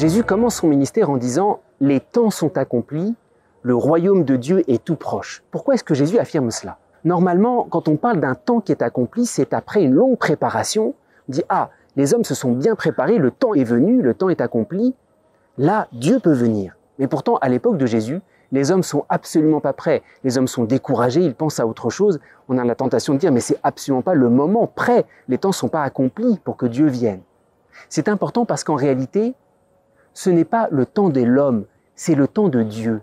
Jésus commence son ministère en disant « Les temps sont accomplis, le royaume de Dieu est tout proche ». Pourquoi est-ce que Jésus affirme cela? Normalement, quand on parle d'un temps qui est accompli, c'est après une longue préparation. On dit « Ah, les hommes se sont bien préparés, le temps est venu, le temps est accompli. Là, Dieu peut venir. » Mais pourtant, à l'époque de Jésus, les hommes sont absolument pas prêts. Les hommes sont découragés, ils pensent à autre chose. On a la tentation de dire « Mais c'est absolument pas le moment prêt. Les temps ne sont pas accomplis pour que Dieu vienne. » C'est important parce qu'en réalité, ce n'est pas le temps de l'homme, c'est le temps de Dieu.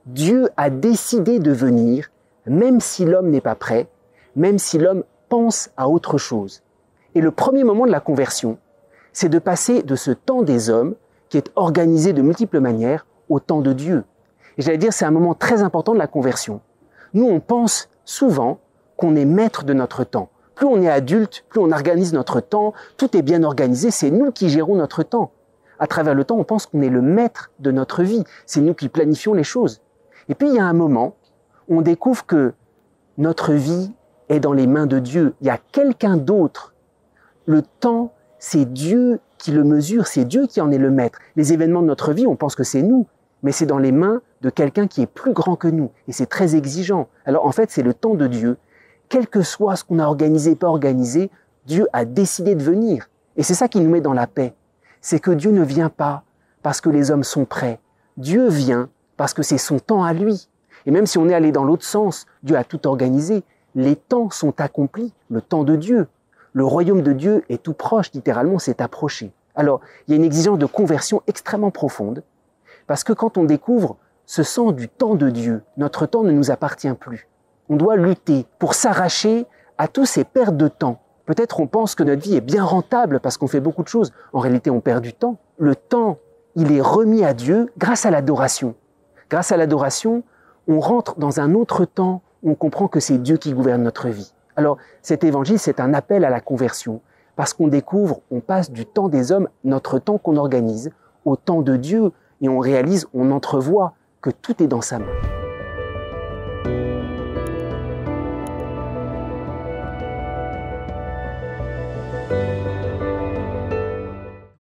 Dieu a décidé de venir, même si l'homme n'est pas prêt, même si l'homme pense à autre chose. Et le premier moment de la conversion, c'est de passer de ce temps des hommes, qui est organisé de multiples manières, au temps de Dieu. Et j'allais dire, c'est un moment très important de la conversion. Nous, on pense souvent qu'on est maître de notre temps. Plus on est adulte, plus on organise notre temps, tout est bien organisé, c'est nous qui gérons notre temps. À travers le temps, on pense qu'on est le maître de notre vie. C'est nous qui planifions les choses. Et puis, il y a un moment où on découvre que notre vie est dans les mains de Dieu. Il y a quelqu'un d'autre. Le temps, c'est Dieu qui le mesure, c'est Dieu qui en est le maître. Les événements de notre vie, on pense que c'est nous, mais c'est dans les mains de quelqu'un qui est plus grand que nous. Et c'est très exigeant. Alors, en fait, c'est le temps de Dieu. Quel que soit ce qu'on a organisé, pas organisé, Dieu a décidé de venir. Et c'est ça qui nous met dans la paix. C'est que Dieu ne vient pas parce que les hommes sont prêts. Dieu vient parce que c'est son temps à lui. Et même si on est allé dans l'autre sens, Dieu a tout organisé. Les temps sont accomplis, le temps de Dieu. Le royaume de Dieu est tout proche, littéralement, c'est approché. Alors, il y a une exigence de conversion extrêmement profonde, parce que quand on découvre ce sens du temps de Dieu, notre temps ne nous appartient plus. On doit lutter pour s'arracher à tous ces pertes de temps. Peut-être on pense que notre vie est bien rentable parce qu'on fait beaucoup de choses. En réalité, on perd du temps. Le temps, il est remis à Dieu grâce à l'adoration. Grâce à l'adoration, on rentre dans un autre temps où on comprend que c'est Dieu qui gouverne notre vie. Alors, cet évangile, c'est un appel à la conversion. Parce qu'on découvre, on passe du temps des hommes, notre temps qu'on organise, au temps de Dieu. Et on réalise, on entrevoit que tout est dans sa main.